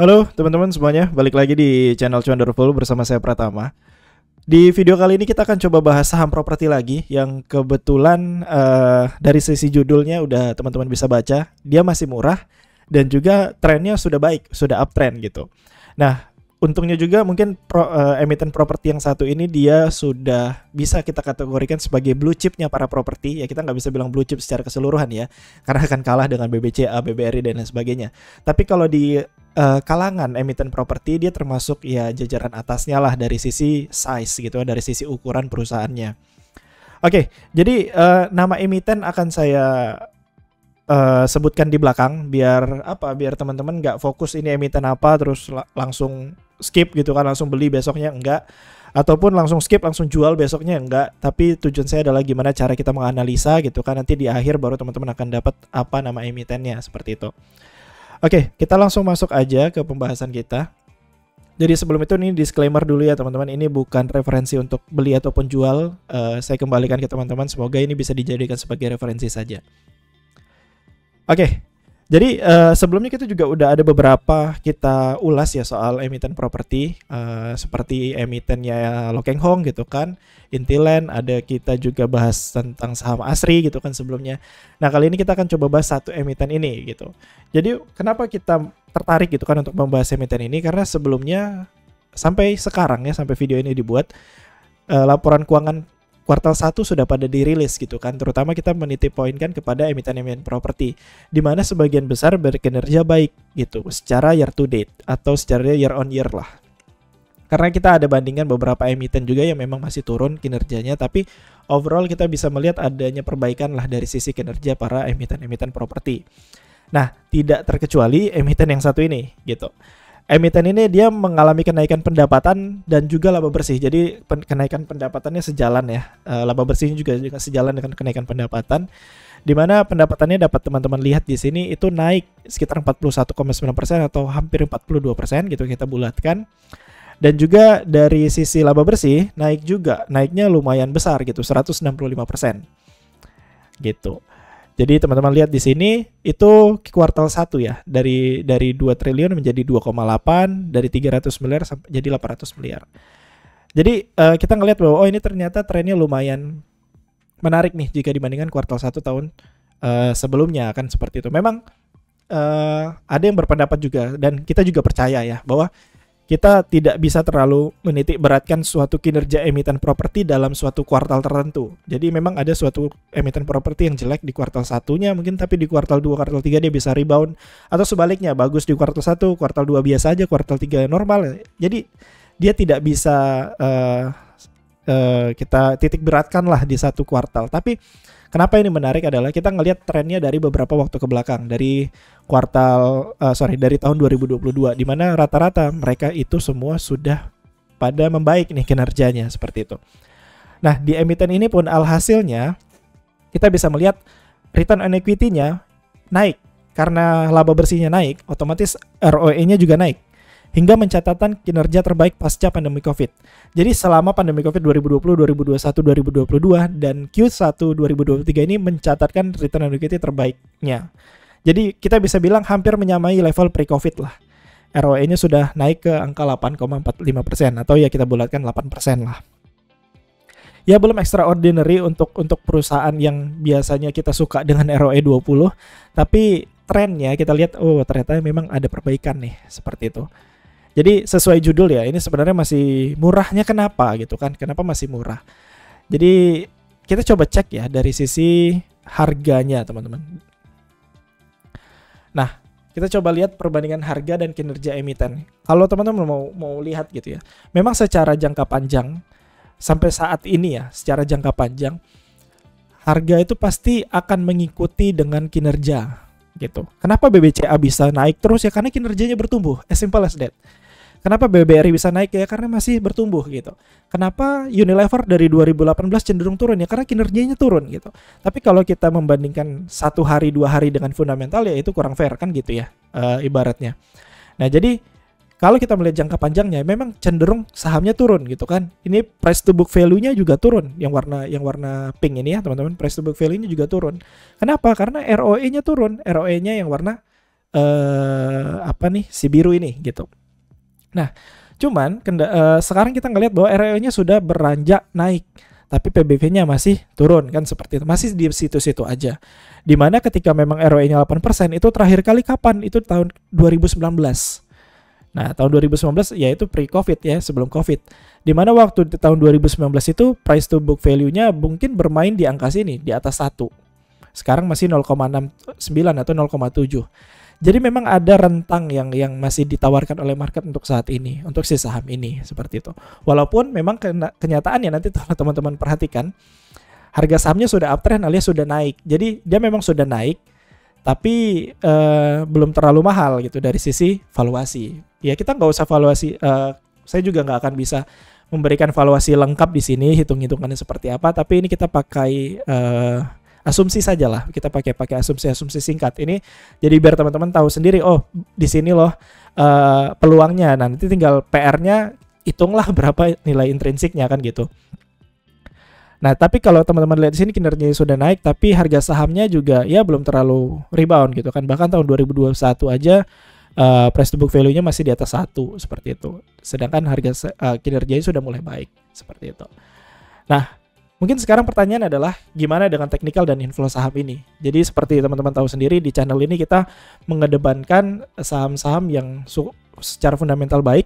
Halo teman-teman semuanya, balik lagi di channel Wonderful bersama saya Pratama. Di video kali ini kita akan coba bahas saham properti lagi yang kebetulan dari sisi judulnya udah teman-teman bisa baca, dia masih murah dan juga trennya sudah baik, sudah uptrend gitu. Nah, untungnya juga mungkin emiten properti yang satu ini dia sudah bisa kita kategorikan sebagai blue chipnya para properti. Ya kita nggak bisa bilang blue chip secara keseluruhan ya, karena akan kalah dengan BBCA, BBRI dan lain sebagainya. Tapi kalau di kalangan emiten properti dia termasuk ya jajaran atasnya lah dari sisi size gitu, dari sisi ukuran perusahaannya. Oke, jadi nama emiten akan saya sebutkan di belakang biar teman-teman nggak fokus ini emiten apa terus langsung skip gitu kan, langsung beli besoknya enggak, ataupun langsung skip langsung jual besoknya enggak. Tapi tujuan saya adalah gimana cara kita menganalisa gitu kan, nanti di akhir baru teman-teman akan dapat apa nama emitennya seperti itu. Oke, kita langsung masuk aja ke pembahasan kita. Jadi sebelum itu ini disclaimer dulu ya teman-teman, ini bukan referensi untuk beli ataupun jual. Saya kembalikan ke teman-teman, semoga ini bisa dijadikan sebagai referensi saja. Oke, jadi sebelumnya kita juga udah ada beberapa kita ulas ya soal emiten properti, seperti emitennya Lokeng Hong gitu kan, Intiland, ada kita juga bahas tentang saham ASRI gitu kan sebelumnya. Nah kali ini kita akan coba bahas satu emiten ini gitu. Jadi kenapa kita tertarik gitu kan untuk membahas emiten ini, karena sebelumnya sampai sekarang ya, sampai video ini dibuat, laporan keuangan kuartal 1 sudah pada dirilis gitu kan, terutama kita menitik poinkan kepada emiten-emiten properti di mana sebagian besar berkinerja baik gitu secara year to date atau secara year on year lah. Karena kita ada bandingkan beberapa emiten juga yang memang masih turun kinerjanya, tapi overall kita bisa melihat adanya perbaikan lah dari sisi kinerja para emiten-emiten properti. Nah, tidak terkecuali emiten yang satu ini gitu. Emiten ini dia mengalami kenaikan pendapatan dan juga laba bersih. Jadi kenaikan pendapatannya sejalan ya. Laba bersihnya juga sejalan dengan kenaikan pendapatan. Di mana pendapatannya dapat teman-teman lihat di sini itu naik sekitar 41,9% atau hampir 42% gitu kita bulatkan. Dan juga dari sisi laba bersih naik juga, naiknya lumayan besar gitu, 165% gitu. Jadi teman-teman lihat di sini itu kuartal 1 ya, dari 2 triliun menjadi 2,8, dari 300 miliar sampai jadi 800 miliar. Jadi kita ngelihat bahwa oh ini ternyata trennya lumayan menarik nih jika dibandingkan kuartal 1 tahun sebelumnya kan seperti itu. Memang ada yang berpendapat juga dan kita juga percaya ya bahwa kita tidak bisa terlalu menitik beratkan suatu kinerja emiten properti dalam suatu kuartal tertentu. Jadi memang ada suatu emiten properti yang jelek di kuartal 1-nya mungkin, tapi di kuartal 2, kuartal 3 dia bisa rebound. Atau sebaliknya, bagus di kuartal 1, kuartal 2 biasa aja, kuartal 3 normal. Jadi dia tidak bisa kita titik beratkan lah di satu kuartal. Tapi kenapa ini menarik adalah kita ngelihat trennya dari beberapa waktu ke belakang, dari dari tahun 2022, di mana rata-rata mereka itu semua sudah pada membaik nih kinerjanya seperti itu. Nah di emiten ini pun alhasilnya kita bisa melihat return on equity-nya naik karena laba bersihnya naik, otomatis ROE-nya juga naik hingga mencatatkan kinerja terbaik pasca pandemi COVID. Jadi selama pandemi COVID 2020, 2021, 2022 dan Q1 2023 ini mencatatkan return on equity terbaiknya. Jadi kita bisa bilang hampir menyamai level pre-COVID lah. ROE-nya sudah naik ke angka 8,45% atau ya kita bulatkan 8% lah. Ya belum extraordinary untuk perusahaan yang biasanya kita suka dengan ROE 20, tapi trennya kita lihat oh ternyata memang ada perbaikan nih seperti itu. Jadi sesuai judul ya, ini sebenarnya masih murahnya kenapa gitu kan? Kenapa masih murah? Jadi kita coba cek ya dari sisi harganya teman-teman. Nah, kita coba lihat perbandingan harga dan kinerja emiten. Kalau teman-teman mau lihat gitu ya, memang secara jangka panjang sampai saat ini ya, secara jangka panjang harga itu pasti akan mengikuti dengan kinerja gitu. Kenapa BBCA bisa naik terus ya? Karena kinerjanya bertumbuh, as simple as that. Kenapa BBRI bisa naik ya? Karena masih bertumbuh gitu. Kenapa Unilever dari 2018 cenderung turun ya? Karena kinerjanya turun gitu. Tapi kalau kita membandingkan 1 hari 2 hari dengan fundamental ya itu kurang fair kan gitu ya ibaratnya. Nah jadi kalau kita melihat jangka panjangnya memang cenderung sahamnya turun gitu kan. Ini price to book value-nya juga turun. Yang warna pink ini ya teman-teman, price to book value-nya juga turun. Kenapa? Karena ROE-nya turun. ROE-nya yang warna apa nih, si biru ini gitu. Nah, cuman sekarang kita ngelihat bahwa ROE-nya sudah beranjak naik, tapi PBV-nya masih turun kan, seperti itu. Masih di situ-situ aja. Dimana ketika memang ROE-nya 8%, itu terakhir kali kapan? Itu tahun 2019. Nah, tahun 2019 yaitu pre-COVID ya, sebelum COVID. Dimana waktu di tahun 2019 itu price to book value-nya mungkin bermain di angka sini, di atas 1. Sekarang masih 0,69 atau 0,7. Jadi memang ada rentang yang masih ditawarkan oleh market untuk saat ini, untuk si saham ini, seperti itu. Walaupun memang kenyataannya nanti teman-teman perhatikan, harga sahamnya sudah uptrend alias sudah naik. Jadi dia memang sudah naik, tapi belum terlalu mahal gitu dari sisi valuasi. Ya kita nggak usah valuasi, saya juga nggak akan bisa memberikan valuasi lengkap di sini, hitung-hitungannya seperti apa. Tapi ini kita pakai asumsi saja lah, kita pakai asumsi singkat ini. Jadi biar teman-teman tahu sendiri, oh di sini loh peluangnya. Nah, nanti tinggal PR-nya hitunglah berapa nilai intrinsiknya kan gitu. Nah, tapi kalau teman-teman lihat di sini kinerjanya sudah naik, tapi harga sahamnya juga ya belum terlalu rebound gitu kan. Bahkan tahun 2021 aja price to book value-nya masih di atas 1 seperti itu. Sedangkan harga kinerjanya sudah mulai baik seperti itu. Nah, mungkin sekarang pertanyaan adalah gimana dengan teknikal dan inflow saham ini. Jadi seperti teman-teman tahu sendiri, di channel ini kita mengedepankan saham-saham yang secara fundamental baik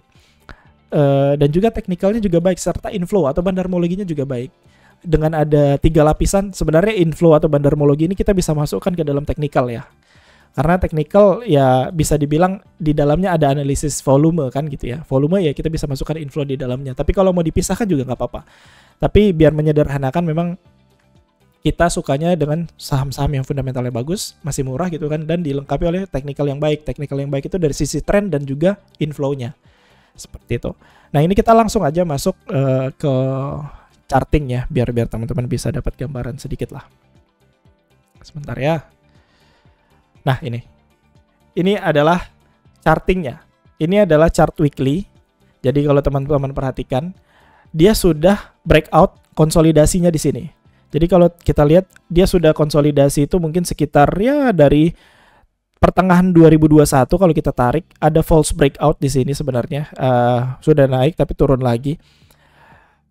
dan juga teknikalnya juga baik, serta inflow atau bandarmologinya juga baik. Dengan ada 3 lapisan, sebenarnya inflow atau bandarmologi ini kita bisa masukkan ke dalam teknikal ya. Karena teknikal ya bisa dibilang di dalamnya ada analisis volume kan gitu ya. Volume ya kita bisa masukkan inflow di dalamnya. Tapi kalau mau dipisahkan juga nggak apa-apa. Tapi biar menyederhanakan, memang kita sukanya dengan saham-saham yang fundamentalnya bagus, masih murah gitu kan, dan dilengkapi oleh teknikal yang baik. Teknikal yang baik itu dari sisi tren dan juga inflow-nya. Seperti itu. Nah, ini kita langsung aja masuk ke charting ya, biar teman-teman bisa dapat gambaran sedikit lah. Sebentar ya. Nah, ini adalah chartingnya. Ini adalah chart weekly. Jadi kalau teman-teman perhatikan, dia sudah breakout konsolidasinya di sini. Jadi kalau kita lihat, dia sudah konsolidasi itu mungkin sekitar ya dari pertengahan 2021 kalau kita tarik, ada false breakout di sini sebenarnya. Sudah naik tapi turun lagi.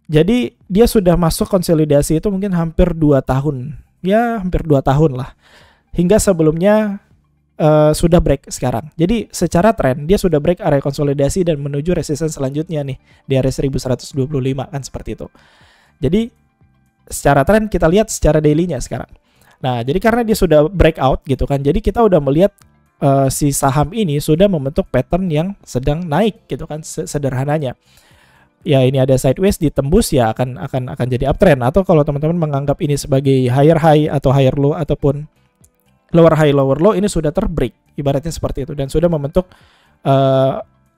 Jadi dia sudah masuk konsolidasi itu mungkin hampir 2 tahun. Ya hampir 2 tahun lah. Hingga sebelumnya sudah break sekarang. Jadi secara tren dia sudah break area konsolidasi dan menuju resistance selanjutnya nih di area 1125 kan, seperti itu. Jadi secara tren kita lihat secara daily-nya sekarang. Nah, jadi karena dia sudah breakout gitu kan. Jadi kita udah melihat si saham ini sudah membentuk pattern yang sedang naik gitu kan, sederhananya. Ya ini ada sideways ditembus ya akan jadi uptrend, atau kalau teman-teman menganggap ini sebagai higher high atau higher low ataupun lower high lower low, ini sudah terbreak ibaratnya seperti itu dan sudah membentuk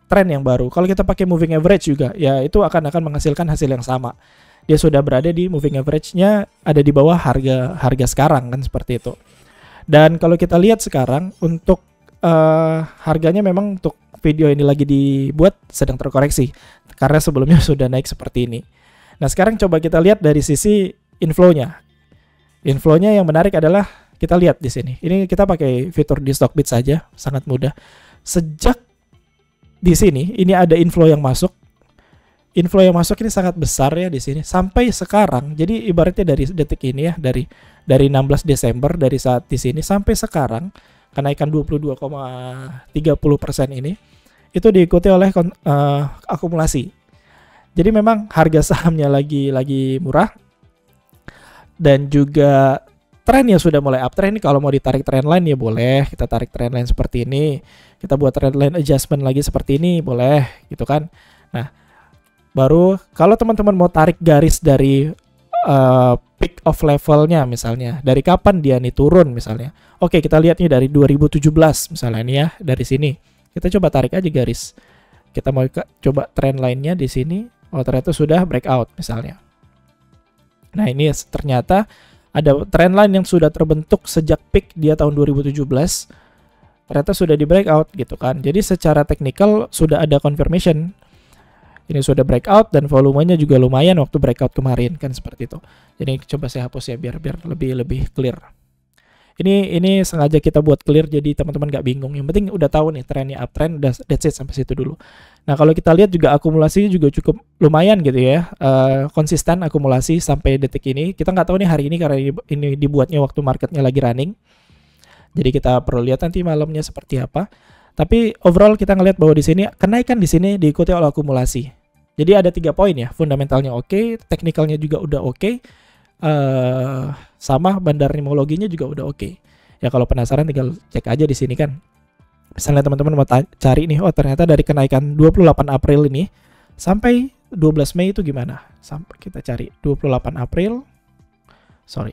tren yang baru. Kalau kita pakai moving average juga ya itu akan menghasilkan hasil yang sama. Dia sudah berada di moving average-nya ada di bawah harga sekarang kan, seperti itu. Dan kalau kita lihat sekarang untuk harganya memang untuk video ini lagi dibuat sedang terkoreksi karena sebelumnya sudah naik seperti ini. Nah, sekarang coba kita lihat dari sisi inflow-nya. Inflow-nya yang menarik adalah kita lihat di sini. Ini kita pakai fitur di Stockbit saja, sangat mudah. Sejak di sini ini ada inflow yang masuk. Inflow yang masuk ini sangat besar ya di sini sampai sekarang. Jadi ibaratnya dari detik ini ya, dari 16 Desember dari saat di sini sampai sekarang kenaikan 22,30% ini itu diikuti oleh akumulasi. Jadi memang harga sahamnya lagi murah dan juga trennya sudah mulai uptrend. Kalau mau ditarik trendline ya boleh, kita tarik trendline seperti ini. Kita buat trendline adjustment lagi seperti ini boleh gitu kan. Nah, baru kalau teman-teman mau tarik garis dari peak of levelnya misalnya, dari kapan dia nih turun misalnya. Oke, kita lihat nih dari 2017 misalnya nih ya, dari sini. Kita coba tarik aja garis. Kita mau coba trend line-nya di sini. Oh, ternyata sudah breakout misalnya. Nah, ini ternyata ada trend line yang sudah terbentuk sejak peak dia tahun 2017. Ternyata sudah di breakout gitu kan. Jadi secara teknikal sudah ada confirmation. Ini sudah breakout dan volumenya juga lumayan waktu breakout kemarin kan, seperti itu. Jadi coba saya hapus ya biar lebih clear. Ini sengaja kita buat clear jadi teman-teman nggak bingung. Yang penting udah tahu nih trennya uptrend, udah that's it sampai situ dulu. Nah kalau kita lihat juga akumulasinya juga cukup lumayan gitu ya, konsisten akumulasi sampai detik ini. Kita nggak tahu nih hari ini karena ini dibuatnya waktu marketnya lagi running. Jadi kita perlu lihat nanti malamnya seperti apa. Tapi overall kita ngelihat bahwa di sini kenaikan di sini diikuti oleh akumulasi. Jadi ada 3 poin ya, fundamentalnya oke, teknikalnya juga udah oke. Sama bandar nimologinya juga udah oke. Ya kalau penasaran tinggal cek aja di sini kan. Misalnya teman-teman mau cari nih, oh ternyata dari kenaikan 28 April ini sampai 12 Mei itu gimana? Sampai kita cari 28 April. 28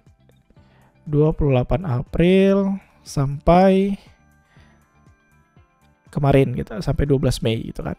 April sampai kemarin gitu, sampai 12 Mei gitu kan.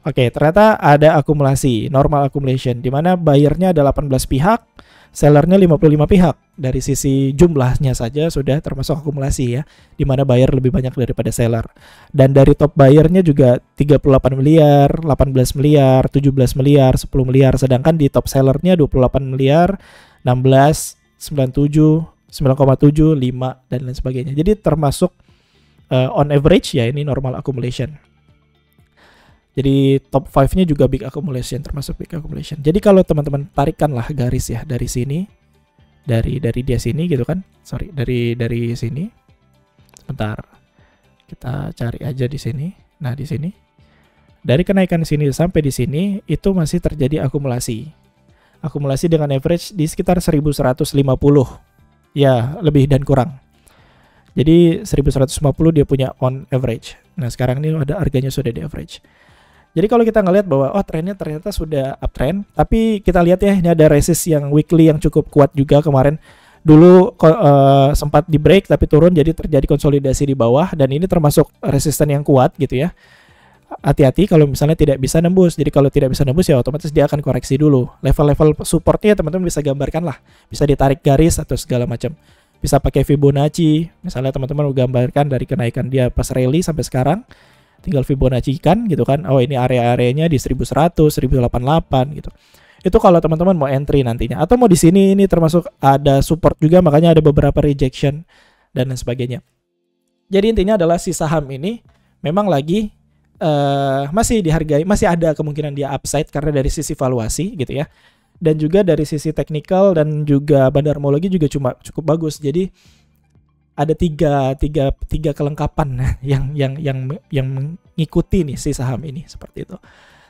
Oke, ternyata ada akumulasi, normal accumulation, di mana buyernya ada 18 pihak, sellernya 55 pihak. Dari sisi jumlahnya saja sudah termasuk akumulasi ya, di mana buyer lebih banyak daripada seller. Dan dari top buyernya juga 38 miliar, 18 miliar, 17 miliar, 10 miliar, sedangkan di top sellernya 28 miliar, 16, 97, 9,7, 5, dan lain sebagainya. Jadi termasuk on average ya, ini normal accumulation. Jadi top 5-nya juga big accumulation, termasuk big accumulation. Jadi kalau teman-teman tarikkanlah garis ya dari sini, dari dia sini gitu kan. Dari sini. Sebentar. Kita cari aja di sini. Nah, di sini. Dari kenaikan sini sampai di sini itu masih terjadi akumulasi. Akumulasi dengan average di sekitar 1150. Ya, lebih dan kurang. Jadi 1150 dia punya on average. Nah, sekarang ini ada harganya sudah di average. Jadi kalau kita ngelihat bahwa trennya ternyata sudah uptrend, tapi kita lihat ya ini ada resist yang weekly yang cukup kuat juga kemarin. Dulu sempat di break tapi turun, jadi terjadi konsolidasi di bawah, dan ini termasuk resisten yang kuat gitu ya. Hati-hati kalau misalnya tidak bisa nembus. Jadi kalau tidak bisa nembus ya otomatis dia akan koreksi dulu. Level-level supportnya teman-teman bisa gambarkan lah, bisa ditarik garis atau segala macam. Bisa pakai Fibonacci, misalnya teman-teman gambarkan dari kenaikan dia pas rally sampai sekarang. Tinggal Fibonacci kan gitu kan. Oh ini area-areanya di 1100, 1088 gitu. Itu kalau teman-teman mau entry nantinya. Atau mau di sini, ini termasuk ada support juga, makanya ada beberapa rejection dan lain sebagainya. Jadi intinya adalah si saham ini memang lagi masih dihargai, masih ada kemungkinan dia upside karena dari sisi valuasi gitu ya. Dan juga dari sisi technical dan juga bandarmologi juga cukup bagus. Jadi ada tiga kelengkapan yang mengikuti nih si saham ini seperti itu.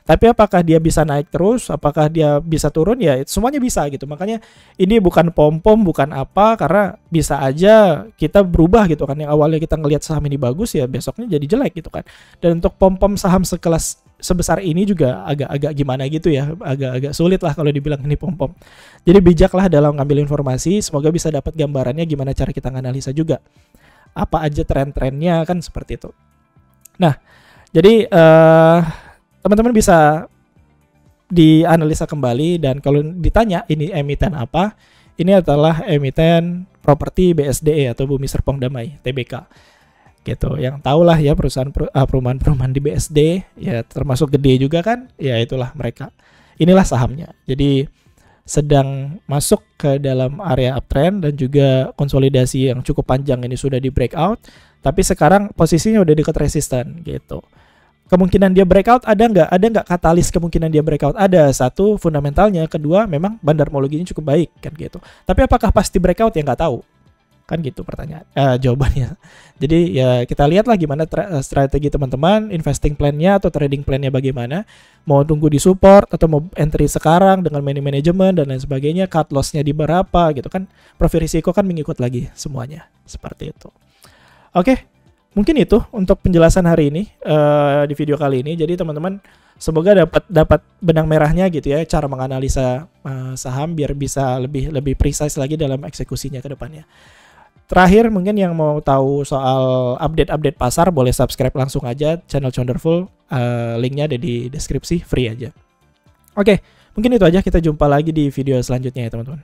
Tapi apakah dia bisa naik terus, apakah dia bisa turun, ya semuanya bisa gitu. Makanya ini bukan pom-pom, bukan apa, karena bisa aja kita berubah gitu kan. Yang awalnya kita ngelihat saham ini bagus ya besoknya jadi jelek gitu kan. Dan untuk pom-pom saham sekelas sebesar ini juga agak gimana gitu ya, agak sulit lah kalau dibilang ini pom-pom. Jadi bijaklah dalam ngambil informasi, semoga bisa dapat gambarannya gimana cara kita analisa juga. Apa aja tren-trennya kan seperti itu. Nah, jadi teman-teman bisa dianalisa kembali, dan kalau ditanya ini emiten apa, ini adalah emiten properti BSDE atau Bumi Serpong Damai, TBK. Gitu, yang tahulah ya perumahan-perumahan di BSD ya, termasuk gede juga kan, ya itulah mereka. Inilah sahamnya. Jadi sedang masuk ke dalam area uptrend dan juga konsolidasi yang cukup panjang ini sudah di breakout, tapi sekarang posisinya udah dekat resisten gitu. Kemungkinan dia breakout ada nggak katalis kemungkinan dia breakout? Ada. Satu, fundamentalnya. Kedua, memang bandarmologinya cukup baik kan gitu. Tapi apakah pasti breakout ya nggak tahu. Kan gitu pertanyaan jawabannya. Jadi ya kita lihatlah gimana strategi teman-teman, investing plan-nya atau trading plan-nya bagaimana. Mau tunggu di support atau mau entry sekarang dengan money management dan lain sebagainya, cut loss-nya di berapa gitu kan. Profil risiko kan mengikut lagi semuanya. Seperti itu. Oke, mungkin itu untuk penjelasan hari ini di video kali ini. Jadi teman-teman semoga dapat benang merahnya gitu ya, cara menganalisa saham biar bisa lebih precise lagi dalam eksekusinya ke depannya. Terakhir, mungkin yang mau tahu soal update pasar boleh subscribe langsung aja channel Chonderful, linknya ada di deskripsi, free aja. Oke, mungkin itu aja, kita jumpa lagi di video selanjutnya ya teman-teman.